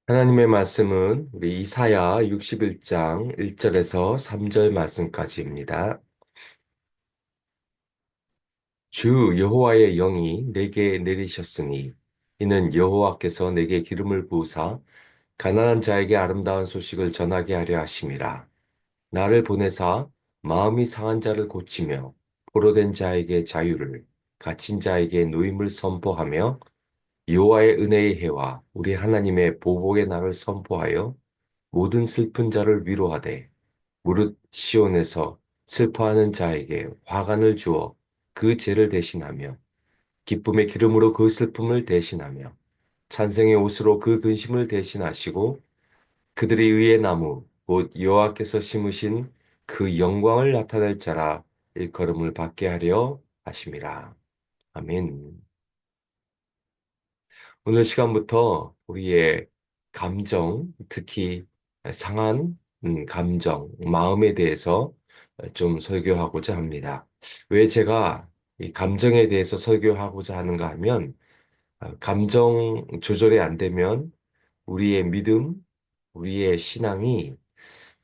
하나님의 말씀은 우리 이사야 61장 1절에서 3절 말씀까지입니다. 주 여호와의 영이 내게 내리셨으니 이는 여호와께서 내게 기름을 부으사 가난한 자에게 아름다운 소식을 전하게 하려 하심이라. 나를 보내사 마음이 상한 자를 고치며 포로된 자에게 자유를 갇힌 자에게 노임을 선포하며 여호와의 은혜의 해와 우리 하나님의 보복의 날을 선포하여 모든 슬픈 자를 위로하되 무릇 시온에서 슬퍼하는 자에게 화관을 주어 그 죄를 대신하며 기쁨의 기름으로 그 슬픔을 대신하며 찬송의 옷으로 그 근심을 대신하시고 그들의 의의 나무 곧 여호와께서 심으신 그 영광을 나타낼 자라 일컬음을 받게 하려 하심이라. 아멘. 오늘 시간부터 우리의 감정, 특히 상한 감정, 마음에 대해서 좀 설교하고자 합니다. 왜 제가 이 감정에 대해서 설교하고자 하는가 하면, 감정 조절이 안 되면 우리의 믿음, 우리의 신앙이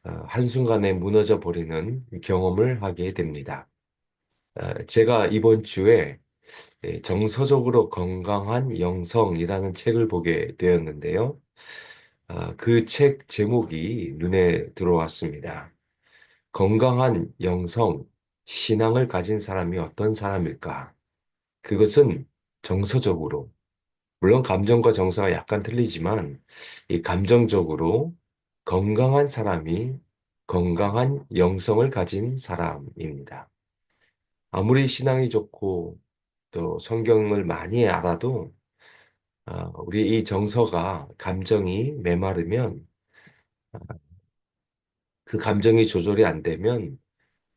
한순간에 무너져 버리는 경험을 하게 됩니다. 제가 이번 주에 정서적으로 건강한 영성이라는 책을 보게 되었는데요. 그 책 제목이 눈에 들어왔습니다. 건강한 영성, 신앙을 가진 사람이 어떤 사람일까? 그것은 정서적으로, 물론 감정과 정서가 약간 틀리지만, 이 감정적으로 건강한 사람이 건강한 영성을 가진 사람입니다. 아무리 신앙이 좋고 또 성경을 많이 알아도 우리 이 정서가 감정이 메마르면 그 감정이 조절이 안 되면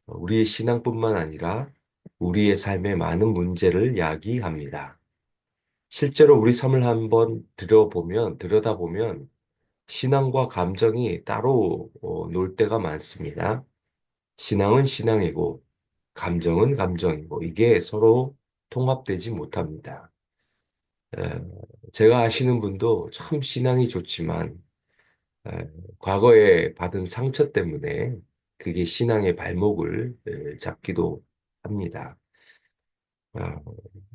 우리의 신앙뿐만 아니라 우리의 삶에 많은 문제를 야기합니다. 실제로 우리 삶을 한번 들여다보면 신앙과 감정이 따로 놀 때가 많습니다. 신앙은 신앙이고 감정은 감정이고 이게 서로 통합되지 못합니다. 에, 제가 아시는 분도 참 신앙이 좋지만 에, 과거에 받은 상처 때문에 그게 신앙의 발목을 잡기도 합니다. 아,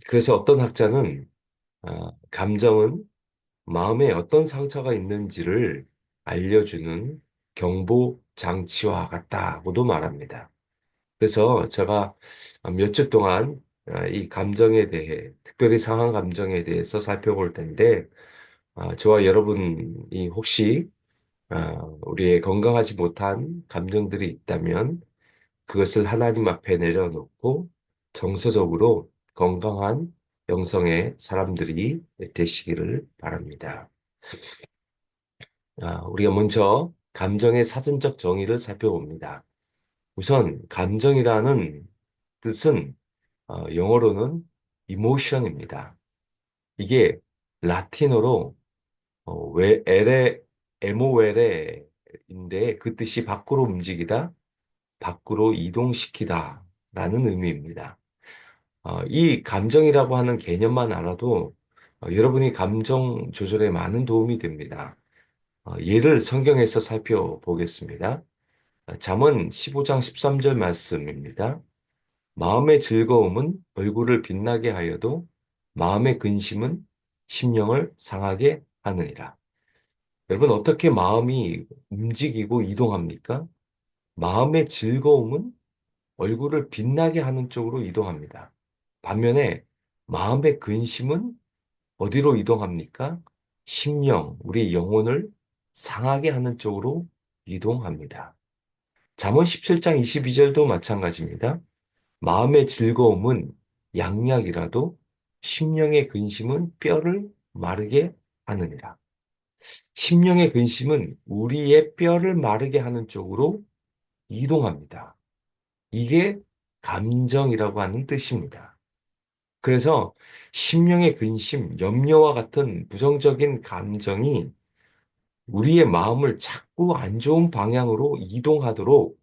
그래서 어떤 학자는 감정은 마음에 어떤 상처가 있는지를 알려주는 경보 장치와 같다고도 말합니다. 그래서 제가 몇 주 동안 이 감정에 대해, 특별히 상한 감정에 대해서 살펴볼 텐데, 저와 여러분이 혹시 우리의 건강하지 못한 감정들이 있다면 그것을 하나님 앞에 내려놓고 정서적으로 건강한 영성의 사람들이 되시기를 바랍니다. 우리가 먼저 감정의 사전적 정의를 살펴봅니다. 우선 감정이라는 뜻은 영어로는 emotion입니다. 이게 라틴어로 에모웨레인데 그 뜻이 밖으로 움직이다, 밖으로 이동시키다 라는 의미입니다. 이 감정이라고 하는 개념만 알아도 여러분이 감정 조절에 많은 도움이 됩니다. 예를 성경에서 살펴보겠습니다. 잠언 15장 13절 말씀입니다. 마음의 즐거움은 얼굴을 빛나게 하여도 마음의 근심은 심령을 상하게 하느니라. 여러분, 어떻게 마음이 움직이고 이동합니까? 마음의 즐거움은 얼굴을 빛나게 하는 쪽으로 이동합니다. 반면에 마음의 근심은 어디로 이동합니까? 심령, 우리 영혼을 상하게 하는 쪽으로 이동합니다. 잠언 17장 22절도 마찬가지입니다. 마음의 즐거움은 양약이라도 심령의 근심은 뼈를 마르게 하느니라. 심령의 근심은 우리의 뼈를 마르게 하는 쪽으로 이동합니다. 이게 감정이라고 하는 뜻입니다. 그래서 심령의 근심, 염려와 같은 부정적인 감정이 우리의 마음을 자꾸 안 좋은 방향으로 이동하도록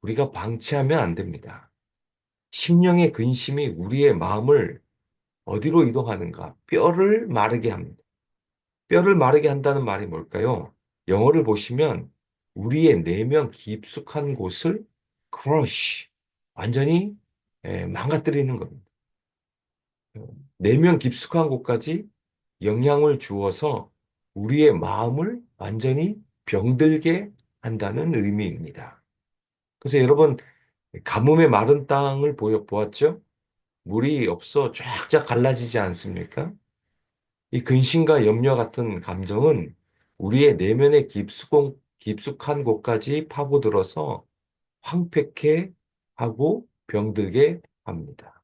우리가 방치하면 안 됩니다. 심령의 근심이 우리의 마음을 어디로 이동하는가? 뼈를 마르게 합니다. 뼈를 마르게 한다는 말이 뭘까요? 영어를 보시면 우리의 내면 깊숙한 곳을 crush, 완전히 망가뜨리는 겁니다. 내면 깊숙한 곳까지 영향을 주어서 우리의 마음을 완전히 병들게 한다는 의미입니다. 그래서 여러분, 가뭄의 마른 땅을 보았죠? 물이 없어 쫙쫙 갈라지지 않습니까? 이 근심과 염려 같은 감정은 우리의 내면의 깊숙한 곳까지 파고들어서 황폐케 하고 병들게 합니다.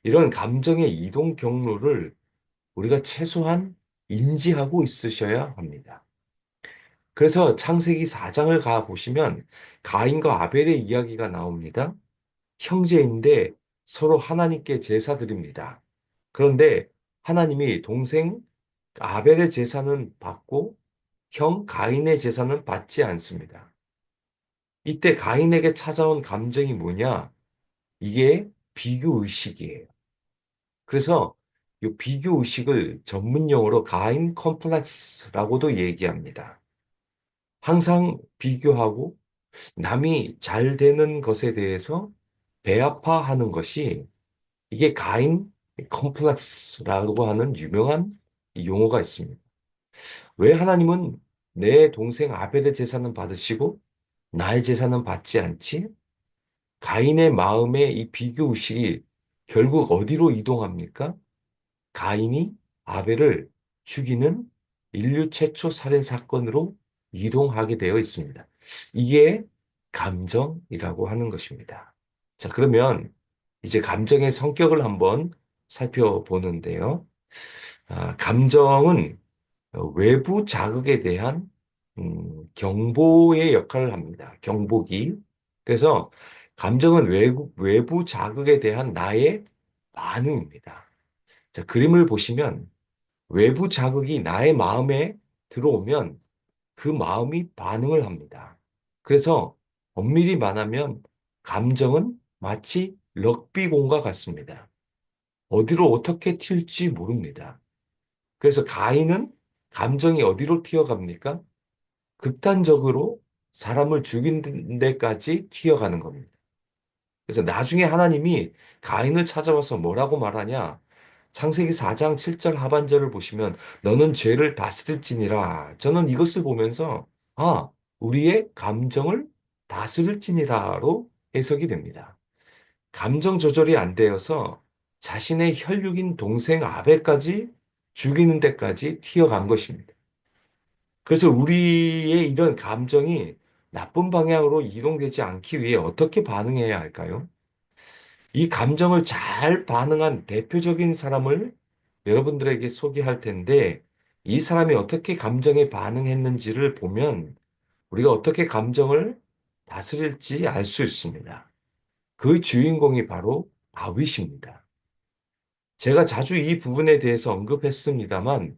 이런 감정의 이동 경로를 우리가 최소한 인지하고 있으셔야 합니다. 그래서 창세기 4장을 가 보시면 가인과 아벨의 이야기가 나옵니다. 형제인데 서로 하나님께 제사 드립니다. 그런데 하나님이 동생 아벨의 제사는 받고 형 가인의 제사는 받지 않습니다. 이때 가인에게 찾아온 감정이 뭐냐? 이게 비교 의식이에요. 그래서 이 비교 의식을 전문 용어로 가인 컴플렉스라고도 얘기합니다. 항상 비교하고 남이 잘 되는 것에 대해서 배아파하는 것이 이게 가인 컴플렉스라고 하는 유명한 용어가 있습니다. 왜 하나님은 내 동생 아벨의 제사는 받으시고 나의 제사는 받지 않지? 가인의 마음에 이 비교 의식이 결국 어디로 이동합니까? 가인이 아벨을 죽이는 인류 최초 살인 사건으로 이동하게 되어 있습니다. 이게 감정이라고 하는 것입니다. 자, 그러면 이제 감정의 성격을 한번 살펴보는데요. 감정은 외부 자극에 대한 경보의 역할을 합니다. 경보기. 그래서 감정은 외부 자극에 대한 나의 반응입니다. 자, 그림을 보시면 외부 자극이 나의 마음에 들어오면 그 마음이 반응을 합니다. 그래서 엄밀히 말하면 감정은 마치 럭비공과 같습니다. 어디로 어떻게 튈지 모릅니다. 그래서 가인은 감정이 어디로 튀어갑니까? 극단적으로 사람을 죽인 데까지 튀어가는 겁니다. 그래서 나중에 하나님이 가인을 찾아와서 뭐라고 말하냐? 창세기 4장 7절 하반절을 보시면 너는 죄를 다스릴지니라. 저는 이것을 보면서 우리의 감정을 다스릴지니라로 해석이 됩니다. 감정 조절이 안 되어서 자신의 혈육인 동생 아벨까지 죽이는 데까지 튀어간 것입니다. 그래서 우리의 이런 감정이 나쁜 방향으로 이동되지 않기 위해 어떻게 반응해야 할까요? 이 감정을 잘 반응한 대표적인 사람을 여러분들에게 소개할 텐데, 이 사람이 어떻게 감정에 반응했는지를 보면 우리가 어떻게 감정을 다스릴지 알 수 있습니다. 그 주인공이 바로 다윗입니다. 제가 자주 이 부분에 대해서 언급했습니다만,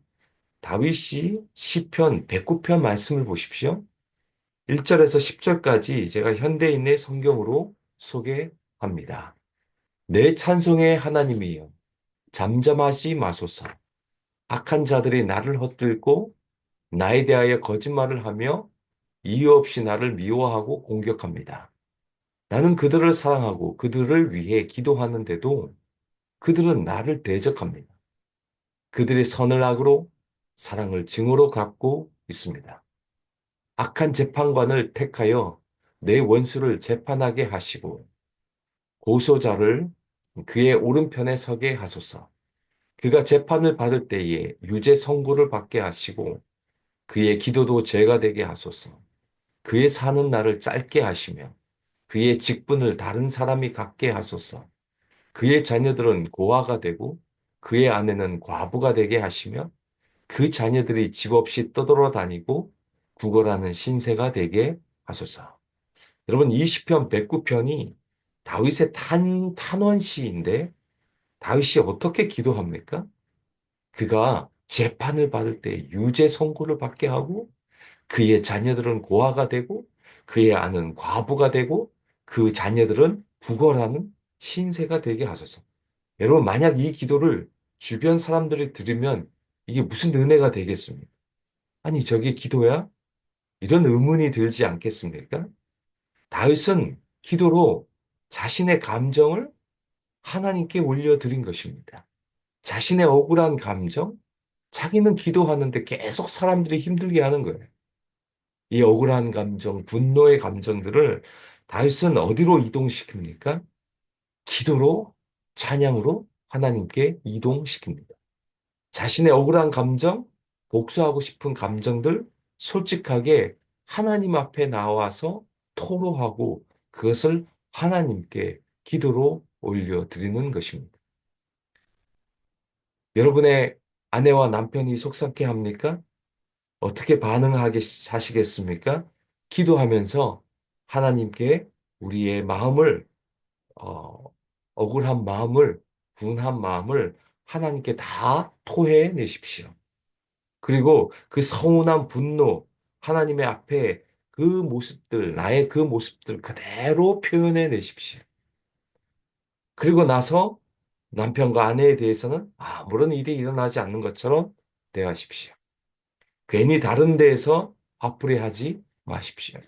다윗이 시편 109편 말씀을 보십시오. 1절에서 10절까지 제가 현대인의 성경으로 소개합니다. 내 찬송의 하나님이여 잠잠하지 마소서. 악한 자들이 나를 헛들고 나에 대하여 거짓말을 하며 이유 없이 나를 미워하고 공격합니다. 나는 그들을 사랑하고 그들을 위해 기도하는데도 그들은 나를 대적합니다. 그들의 선을 악으로 사랑을 증오로 갚고 있습니다. 악한 재판관을 택하여 내 원수를 재판하게 하시고 고소자를 그의 오른편에 서게 하소서. 그가 재판을 받을 때에 유죄 선고를 받게 하시고 그의 기도도 죄가 되게 하소서. 그의 사는 날을 짧게 하시며 그의 직분을 다른 사람이 갖게 하소서. 그의 자녀들은 고아가 되고 그의 아내는 과부가 되게 하시며 그 자녀들이 집 없이 떠돌아다니고 구걸하는 신세가 되게 하소서. 여러분, 이 시편 109편이 다윗의 탄원시인데 다윗이 어떻게 기도합니까? 그가 재판을 받을 때 유죄 선고를 받게 하고 그의 자녀들은 고아가 되고 그의 아는 과부가 되고 그 자녀들은 구걸하는 신세가 되게 하소서. 여러분, 만약 이 기도를 주변 사람들이 들으면 이게 무슨 은혜가 되겠습니까? 아니, 저게 기도야? 이런 의문이 들지 않겠습니까? 다윗은 기도로 자신의 감정을 하나님께 올려드린 것입니다. 자신의 억울한 감정, 자기는 기도하는데 계속 사람들이 힘들게 하는 거예요. 이 억울한 감정, 분노의 감정들을 다윗은 어디로 이동시킵니까? 기도로, 찬양으로 하나님께 이동시킵니다. 자신의 억울한 감정, 복수하고 싶은 감정들 솔직하게 하나님 앞에 나와서 토로하고 그것을 하나님께 기도로 올려드리는 것입니다. 여러분의 아내와 남편이 속상해 합니까? 어떻게 하시겠습니까? 기도하면서 하나님께 우리의 마음을, 어, 억울한 마음을, 분한 마음을 하나님께 다 토해 내십시오. 그리고 그 서운한 분노, 하나님의 앞에 그 모습들, 나의 그 모습들 그대로 표현해 내십시오. 그리고 나서 남편과 아내에 대해서는 아무런 일이 일어나지 않는 것처럼 대하십시오. 괜히 다른 데에서 화풀이 하지 마십시오.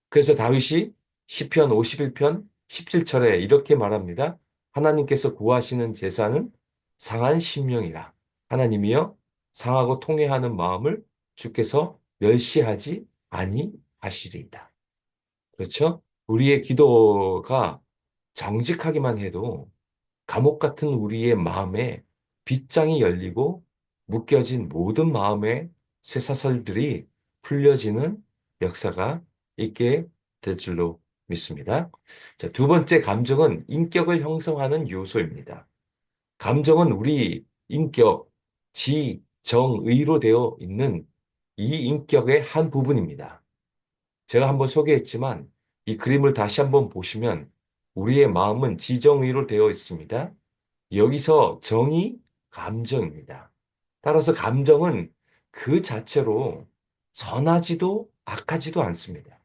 그래서 다윗이 시편 51편 17절에 이렇게 말합니다. 하나님께서 구하시는 제사는 상한 심령이라. 하나님이여 상하고 통회하는 마음을 주께서 멸시하지 아니하시리이다. 그렇죠? 우리의 기도가 정직하기만 해도 감옥 같은 우리의 마음에 빗장이 열리고 묶여진 모든 마음의 쇠사슬들이 풀려지는 역사가 있게 될 줄로 믿습니다. 자, 두 번째 감정은 인격을 형성하는 요소입니다. 감정은 우리 인격, 지, 정, 의로 되어 있는 이 인격의 한 부분입니다. 제가 한번 소개했지만 이 그림을 다시 한번 보시면 우리의 마음은 지정의로 되어 있습니다. 여기서 정이 감정입니다. 따라서 감정은 그 자체로 선하지도 악하지도 않습니다.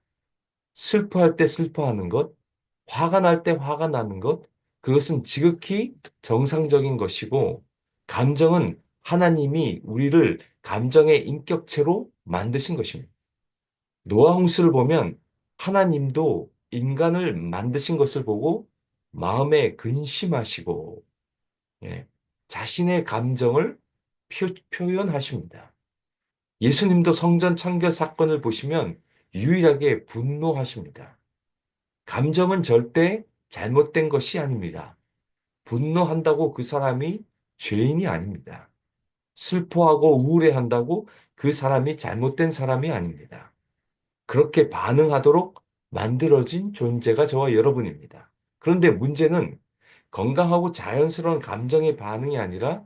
슬퍼할 때 슬퍼하는 것, 화가 날 때 화가 나는 것, 그것은 지극히 정상적인 것이고, 감정은 하나님이 우리를 감정의 인격체로 만드신 것입니다. 노아 홍수를 보면 하나님도 인간을 만드신 것을 보고 마음에 근심하시고 예, 자신의 감정을 표현하십니다. 예수님도 성전 창결 사건을 보시면 유일하게 분노하십니다. 감정은 절대 잘못된 것이 아닙니다. 분노한다고 그 사람이 죄인이 아닙니다. 슬퍼하고 우울해한다고 그 사람이 잘못된 사람이 아닙니다. 그렇게 반응하도록 만들어진 존재가 저와 여러분입니다. 그런데 문제는 건강하고 자연스러운 감정의 반응이 아니라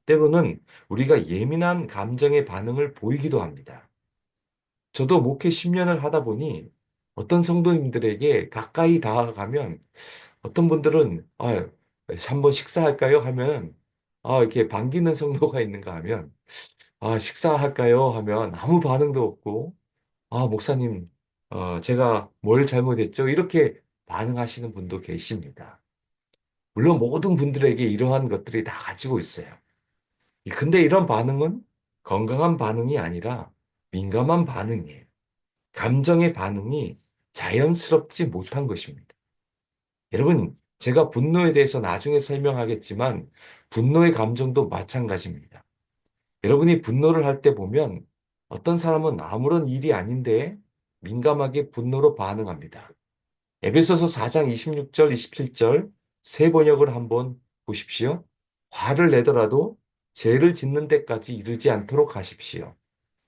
때로는 우리가 예민한 감정의 반응을 보이기도 합니다. 저도 목회 10년을 하다 보니 어떤 성도님들에게 가까이 다가가면 어떤 분들은 한번 식사할까요? 하면 이렇게 반기는 성도가 있는가 하면 식사할까요? 하면 아무 반응도 없고 목사님, 제가 뭘 잘못했죠? 이렇게 반응하시는 분도 계십니다. 물론 모든 분들에게 이러한 것들이 다 가지고 있어요. 근데 이런 반응은 건강한 반응이 아니라 민감한 반응이에요. 감정의 반응이 자연스럽지 못한 것입니다. 여러분, 제가 분노에 대해서 나중에 설명하겠지만 분노의 감정도 마찬가지입니다. 여러분이 분노를 할 때 보면 어떤 사람은 아무런 일이 아닌데 민감하게 분노로 반응합니다. 에베소서 4장 26절, 27절 세 번역을 한번 보십시오. 화를 내더라도 죄를 짓는 데까지 이르지 않도록 하십시오.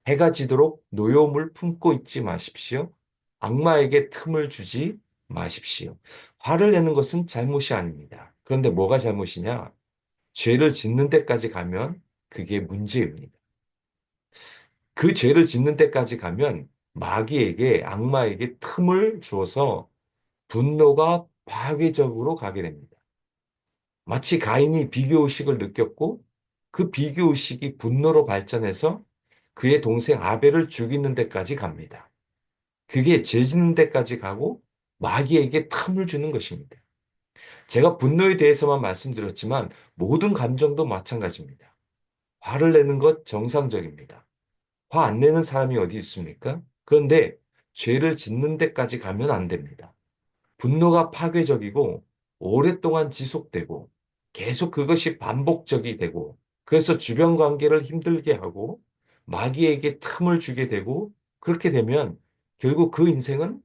해가 지도록 노여움을 품고 있지 마십시오. 악마에게 틈을 주지 마십시오. 화를 내는 것은 잘못이 아닙니다. 그런데 뭐가 잘못이냐? 죄를 짓는 데까지 가면 그게 문제입니다. 그 죄를 짓는 데까지 가면 마귀에게, 악마에게 틈을 주어서 분노가 파괴적으로 가게 됩니다. 마치 가인이 비교의식을 느꼈고 그 비교의식이 분노로 발전해서 그의 동생 아벨을 죽이는 데까지 갑니다. 그게 죄 짓는 데까지 가고 마귀에게 틈을 주는 것입니다. 제가 분노에 대해서만 말씀드렸지만 모든 감정도 마찬가지입니다. 화를 내는 것 정상적입니다. 화 안 내는 사람이 어디 있습니까? 그런데 죄를 짓는 데까지 가면 안 됩니다. 분노가 파괴적이고 오랫동안 지속되고 계속 그것이 반복적이 되고 그래서 주변 관계를 힘들게 하고 마귀에게 틈을 주게 되고 그렇게 되면 결국 그 인생은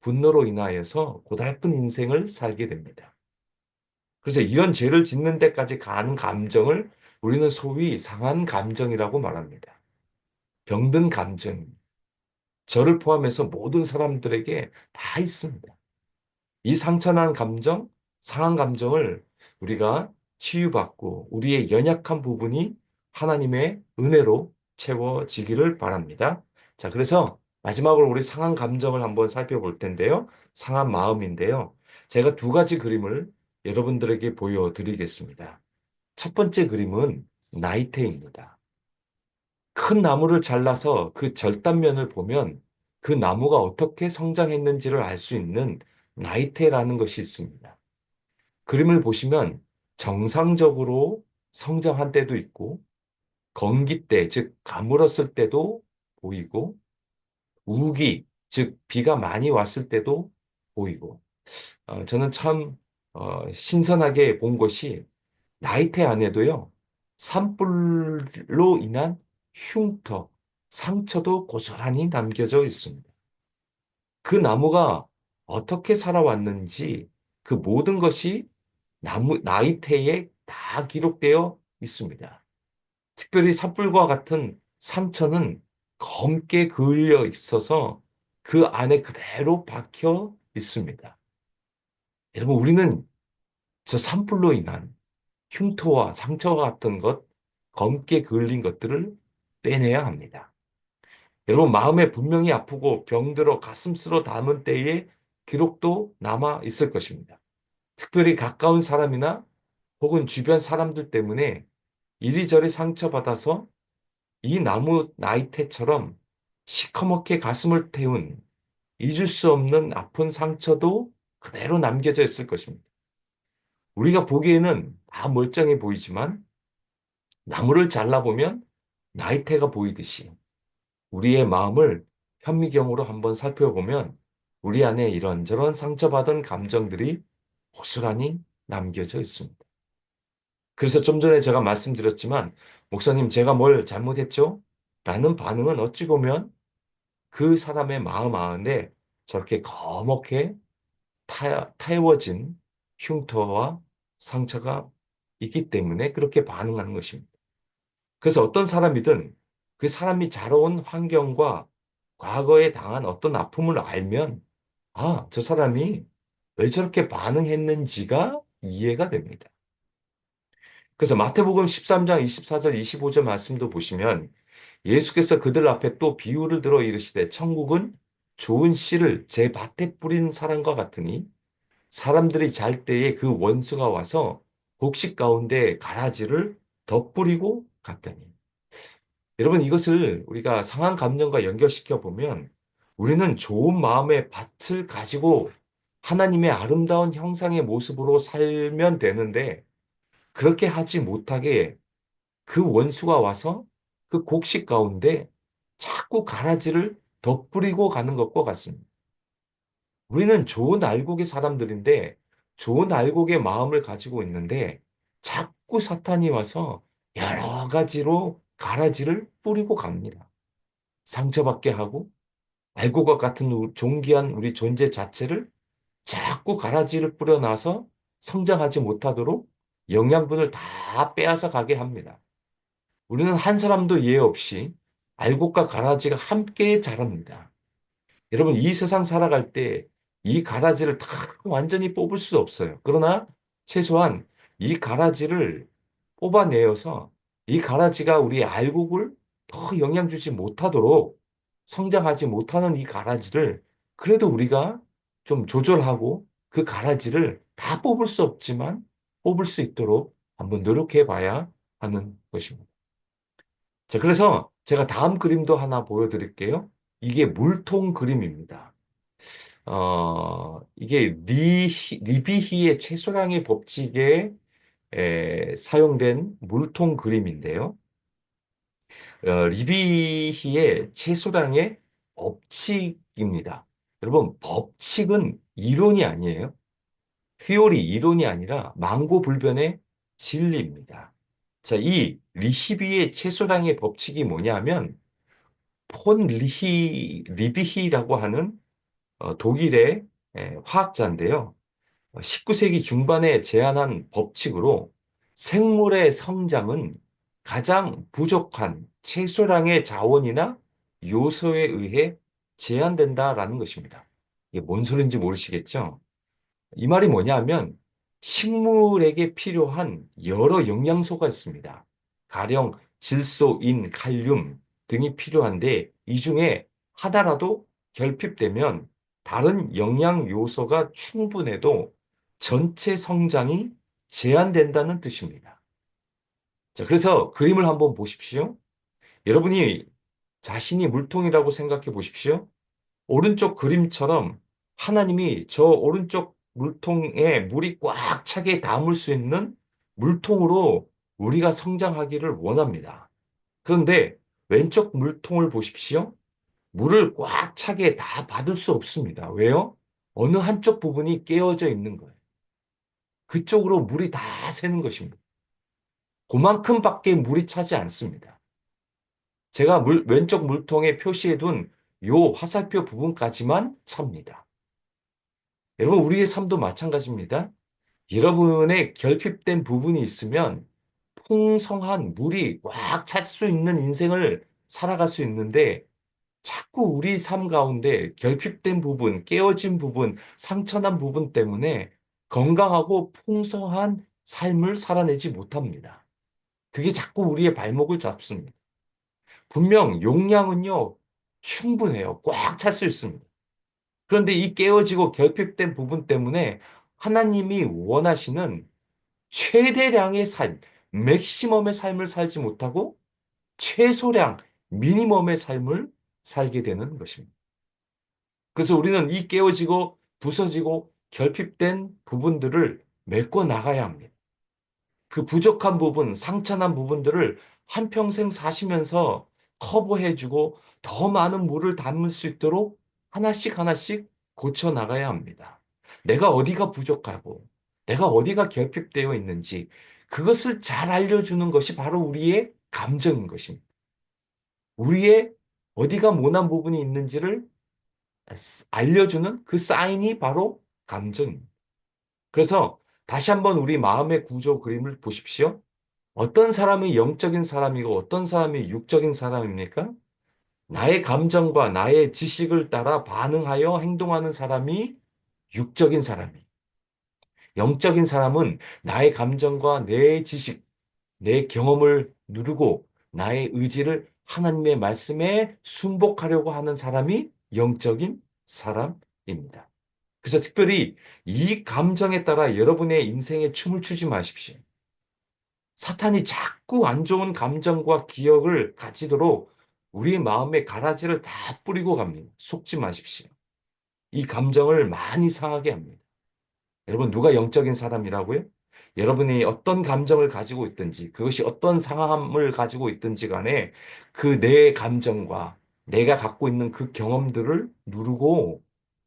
분노로 인하여서 고달픈 인생을 살게 됩니다. 그래서 이런 죄를 짓는 데까지 가는 감정을 우리는 소위 상한 감정이라고 말합니다. 병든 감정, 저를 포함해서 모든 사람들에게 다 있습니다. 이 상처난 감정, 상한 감정을 우리가 치유받고 우리의 연약한 부분이 하나님의 은혜로 채워지기를 바랍니다. 자, 그래서 마지막으로 우리 상한 감정을 한번 살펴볼 텐데요. 상한 마음인데요. 제가 두 가지 그림을 여러분들에게 보여드리겠습니다. 첫 번째 그림은 나이테입니다. 큰 나무를 잘라서 그 절단면을 보면 그 나무가 어떻게 성장했는지를 알 수 있는 나이테라는 것이 있습니다. 그림을 보시면 정상적으로 성장한 때도 있고, 건기 때, 즉, 가물었을 때도 보이고, 우기, 즉, 비가 많이 왔을 때도 보이고, 저는 참, 신선하게 본 것이 나이테 안에도요, 산불로 인한 흉터, 상처도 고스란히 남겨져 있습니다. 그 나무가 어떻게 살아왔는지 그 모든 것이 나이테에 다 기록되어 있습니다. 특별히 산불과 같은 상처는 검게 그을려 있어서 그 안에 그대로 박혀 있습니다. 여러분, 우리는 저 산불로 인한 흉터와 상처와 같은 것, 검게 그을린 것들을 빼내야 합니다. 여러분, 마음에 분명히 아프고 병들어 가슴 쓸어 담은 때의 기록도 남아 있을 것입니다. 특별히 가까운 사람이나 혹은 주변 사람들 때문에 이리저리 상처받아서 이 나무 나이테처럼 시커멓게 가슴을 태운 잊을 수 없는 아픈 상처도 그대로 남겨져 있을 것입니다. 우리가 보기에는 다 멀쩡해 보이지만 나무를 잘라보면 나이테가 보이듯이 우리의 마음을 현미경으로 한번 살펴보면 우리 안에 이런저런 상처받은 감정들이 고스란히 남겨져 있습니다. 그래서 좀 전에 제가 말씀드렸지만, 목사님, 제가 뭘 잘못했죠? 라는 반응은 어찌 보면 그 사람의 마음 안에 저렇게 거먹게 타워진 흉터와 상처가 있기 때문에 그렇게 반응하는 것입니다. 그래서 어떤 사람이든 그 사람이 자라온 환경과 과거에 당한 어떤 아픔을 알면, 아, 저 사람이 왜 저렇게 반응했는지가 이해가 됩니다. 그래서 마태복음 13장 24절 25절 말씀도 보시면 예수께서 그들 앞에 또 비유를 들어 이르시되 천국은 좋은 씨를 제 밭에 뿌린 사람과 같으니 사람들이 잘 때에 그 원수가 와서 곡식 가운데 가라지를 덧뿌리고 갔더니 여러분 이것을 우리가 상한 감정과 연결시켜 보면 우리는 좋은 마음의 밭을 가지고 하나님의 아름다운 형상의 모습으로 살면 되는데 그렇게 하지 못하게 그 원수가 와서 그 곡식 가운데 자꾸 가라지를 덧뿌리고 가는 것과 같습니다. 우리는 좋은 알곡의 사람들인데 좋은 알곡의 마음을 가지고 있는데 자꾸 사탄이 와서 여러 가지로 가라지를 뿌리고 갑니다. 상처받게 하고 알곡과 같은 존귀한 우리 존재 자체를 자꾸 가라지를 뿌려놔서 성장하지 못하도록 영양분을 다 빼앗아 가게 합니다. 우리는 한 사람도 예외 없이 알곡과 가라지가 함께 자랍니다. 여러분, 이 세상 살아갈 때 이 가라지를 다 완전히 뽑을 수 없어요. 그러나 최소한 이 가라지를 뽑아내어서 이 가라지가 우리 알곡을 더 영향 주지 못하도록 성장하지 못하는 이 가라지를 그래도 우리가 좀 조절하고 그 가라지를 다 뽑을 수 없지만 뽑을 수 있도록 한번 노력해 봐야 하는 것입니다. 자, 그래서 제가 다음 그림도 하나 보여드릴게요. 이게 물통 그림입니다. 이게 리비히의 채소량의 법칙에 사용된 물통 그림인데요. 리비히의 채소량의 법칙입니다. 여러분, 법칙은 이론이 아니에요. 휘오리 이론이 아니라 망고불변의 진리입니다. 자, 이 리히비의 채소량의 법칙이 뭐냐면 폰 리비히라고 하는 독일의 화학자인데요. 19세기 중반에 제안한 법칙으로 생물의 성장은 가장 부족한 최소량의 자원이나 요소에 의해 제한된다라는 것입니다. 이게 뭔 소리인지 모르시겠죠? 이 말이 뭐냐면 식물에게 필요한 여러 영양소가 있습니다. 가령 질소, 인, 칼륨 등이 필요한데 이 중에 하나라도 결핍되면 다른 영양 요소가 충분해도 전체 성장이 제한된다는 뜻입니다. 자, 그래서 그림을 한번 보십시오. 여러분이 자신이 물통이라고 생각해 보십시오. 오른쪽 그림처럼 하나님이 저 오른쪽 물통에 물이 꽉 차게 담을 수 있는 물통으로 우리가 성장하기를 원합니다. 그런데 왼쪽 물통을 보십시오. 물을 꽉 차게 다 받을 수 없습니다. 왜요? 어느 한쪽 부분이 깨어져 있는 거예요. 그쪽으로 물이 다 새는 것입니다. 그만큼밖에 물이 차지 않습니다. 제가 왼쪽 물통에 표시해 둔 요 화살표 부분까지만 찹니다. 여러분, 우리의 삶도 마찬가지입니다. 여러분의 결핍된 부분이 있으면 풍성한 물이 꽉 찰 수 있는 인생을 살아갈 수 있는데 자꾸 우리 삶 가운데 결핍된 부분, 깨어진 부분, 상처난 부분 때문에 건강하고 풍성한 삶을 살아내지 못합니다. 그게 자꾸 우리의 발목을 잡습니다. 분명 용량은요, 충분해요. 꽉 찰 수 있습니다. 그런데 이 깨어지고 결핍된 부분 때문에 하나님이 원하시는 최대량의 삶, 맥시멈의 삶을 살지 못하고 최소량, 미니멈의 삶을 살게 되는 것입니다. 그래서 우리는 이 깨어지고 부서지고 결핍된 부분들을 메꿔 나가야 합니다. 그 부족한 부분, 상처난 부분들을 한평생 사시면서 커버해주고 더 많은 물을 담을 수 있도록 하나씩 하나씩 고쳐 나가야 합니다. 내가 어디가 부족하고 내가 어디가 결핍되어 있는지 그것을 잘 알려주는 것이 바로 우리의 감정인 것입니다. 우리의 어디가 모난 부분이 있는지를 알려주는 그 사인이 바로 감정입니다. 그래서 다시 한번 우리 마음의 구조 그림을 보십시오. 어떤 사람이 영적인 사람이고 어떤 사람이 육적인 사람입니까? 나의 감정과 나의 지식을 따라 반응하여 행동하는 사람이 육적인 사람이. 영적인 사람은 나의 감정과 내 지식, 내 경험을 누르고 나의 의지를 하나님의 말씀에 순복하려고 하는 사람이 영적인 사람입니다. 그래서 특별히 이 감정에 따라 여러분의 인생에 춤을 추지 마십시오. 사탄이 자꾸 안 좋은 감정과 기억을 가지도록 우리의 마음에 가라지를 다 뿌리고 갑니다. 속지 마십시오. 이 감정을 많이 상하게 합니다. 여러분, 누가 영적인 사람이라고요? 여러분이 어떤 감정을 가지고 있든지, 그것이 어떤 상함을 가지고 있든지 간에 그 내 감정과 내가 갖고 있는 그 경험들을 누르고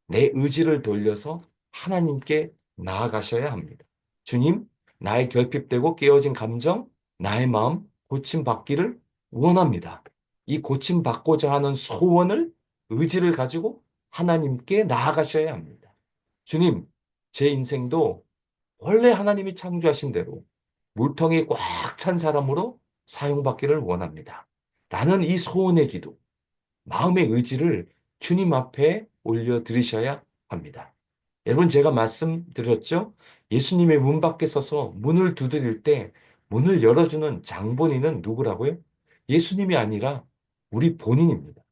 내 의지를 돌려서 하나님께 나아가셔야 합니다. 주님, 나의 결핍되고 깨어진 감정, 나의 마음 고침받기를 원합니다. 이 고침받고자 하는 소원을, 의지를 가지고 하나님께 나아가셔야 합니다. 주님, 제 인생도 원래 하나님이 창조하신 대로 물통이 꽉 찬 사람으로 사용받기를 원합니다. 라는 이 소원의 기도, 마음의 의지를 주님 앞에 올려드리셔야 합니다. 여러분, 제가 말씀드렸죠? 예수님의 문 밖에 서서 문을 두드릴 때 문을 열어주는 장본인은 누구라고요? 예수님이 아니라 우리 본인입니다.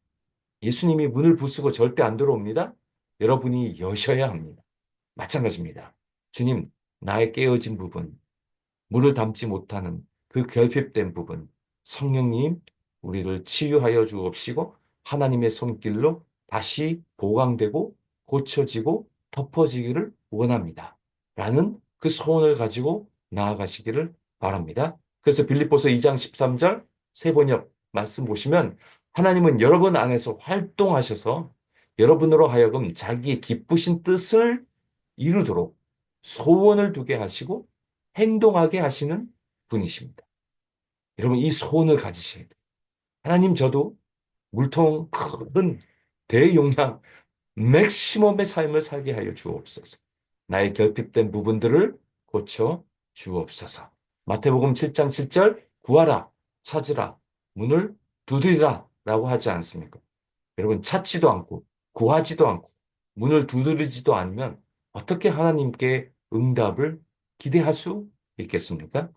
예수님이 문을 부수고 절대 안 들어옵니다. 여러분이 여셔야 합니다. 마찬가지입니다. 주님, 나의 깨어진 부분, 물을 담지 못하는 그 결핍된 부분, 성령님, 우리를 치유하여 주옵시고 하나님의 손길로 다시 보강되고 고쳐지고 덮어지기를 원합니다. 라는 그 소원을 가지고 나아가시기를 바랍니다. 그래서 빌립보서 2장 13절 세 번역 말씀 보시면 하나님은 여러분 안에서 활동하셔서 여러분으로 하여금 자기의 기쁘신 뜻을 이루도록 소원을 두게 하시고 행동하게 하시는 분이십니다. 여러분 이 소원을 가지셔야 돼요. 하나님 저도 물통 큰 대용량 맥시멈의 삶을 살게 하여 주옵소서. 나의 결핍된 부분들을 고쳐 주옵소서. 마태복음 7장 7절 구하라 찾으라 문을 두드리라 라고 하지 않습니까? 여러분 찾지도 않고 구하지도 않고 문을 두드리지도 않으면 어떻게 하나님께 응답을 기대할 수 있겠습니까?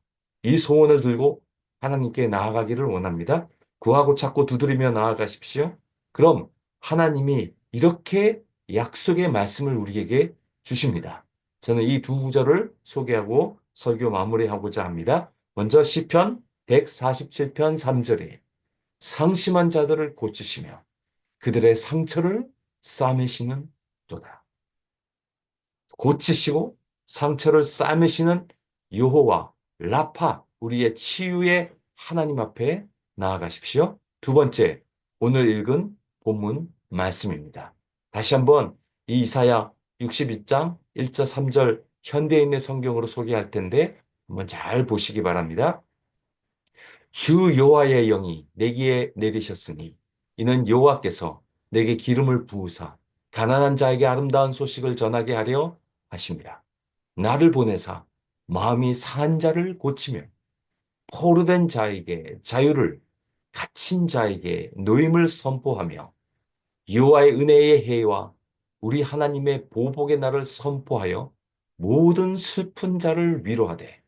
이 소원을 들고 하나님께 나아가기를 원합니다. 구하고 찾고 두드리며 나아가십시오. 그럼 하나님이 이렇게 약속의 말씀을 우리에게 주십니다. 저는 이 두 구절을 소개하고 설교 마무리하고자 합니다. 먼저 시편 147편 3절에 상심한 자들을 고치시며 그들의 상처를 싸매시는 도다. 고치시고 상처를 싸매시는 여호와 라파 우리의 치유의 하나님 앞에 나아가십시오. 두 번째, 오늘 읽은 본문 말씀입니다. 다시 한번 이 이사야 62장 1절 3절 현대인의 성경으로 소개할 텐데 한번 잘 보시기 바랍니다. 주 여호와의 영이 내게 내리셨으니 이는 여호와께서 내게 기름을 부으사 가난한 자에게 아름다운 소식을 전하게 하려 하십니다. 나를 보내사 마음이 상한 자를 고치며 포로된 자에게 자유를 갇힌 자에게 노임을 선포하며 여호와의 은혜의 해와 우리 하나님의 보복의 날을 선포하여 모든 슬픈 자를 위로하되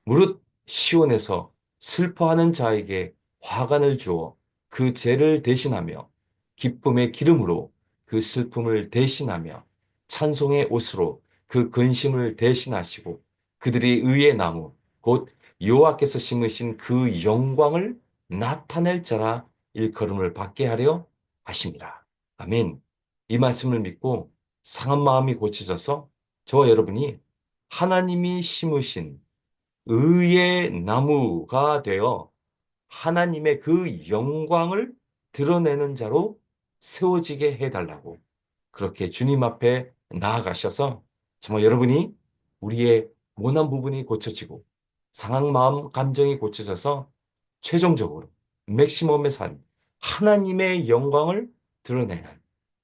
무릇 시온에서 슬퍼하는 자에게 화관을 주어 그 죄를 대신하며 기쁨의 기름으로 그 슬픔을 대신하며 찬송의 옷으로 그 근심을 대신하시고 그들이 의의 나무 곧 여호와께서 심으신 그 영광을 나타낼 자라 일컬음을 받게 하려 하십니다. 아멘. 이 말씀을 믿고 상한 마음이 고쳐져서 저와 여러분이 하나님이 심으신 의의 나무가 되어 하나님의 그 영광을 드러내는 자로 세워지게 해달라고 그렇게 주님 앞에 나아가셔서 정말 여러분이 우리의 모난 부분이 고쳐지고 상한 마음 감정이 고쳐져서 최종적으로 맥시멈의 삶 하나님의 영광을 드러내는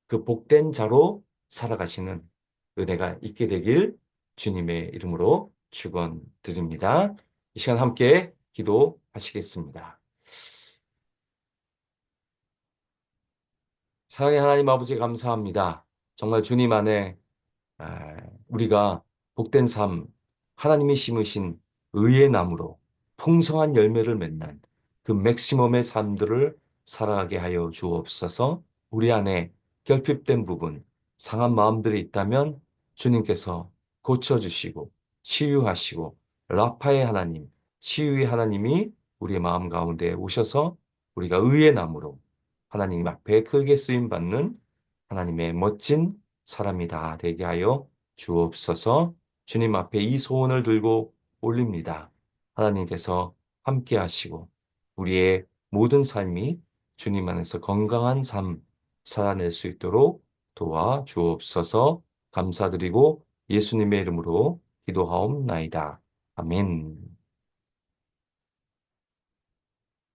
그 복된 자로 살아가시는 은혜가 있게 되길 주님의 이름으로 축원드립니다. 이 시간 함께 기도하시겠습니다. 사랑의 하나님 아버지 감사합니다. 정말 주님 안에 우리가 복된 삶, 하나님이 심으신 의의 나무로 풍성한 열매를 맺는 그 맥시멈의 삶들을 살아가게 하여 주옵소서. 우리 안에 결핍된 부분, 상한 마음들이 있다면 주님께서 고쳐주시고 치유하시고 라파의 하나님, 치유의 하나님이 우리의 마음 가운데 오셔서 우리가 의의 나무로 하나님 앞에 크게 쓰임받는 하나님의 멋진 사람이 다 되게 하여 주옵소서. 주님 앞에 이 소원을 들고 올립니다. 하나님께서 함께 하시고 우리의 모든 삶이 주님 안에서 건강한 삶 살아낼 수 있도록 도와 주옵소서. 감사드리고 예수님의 이름으로 기도하옵나이다. 아멘.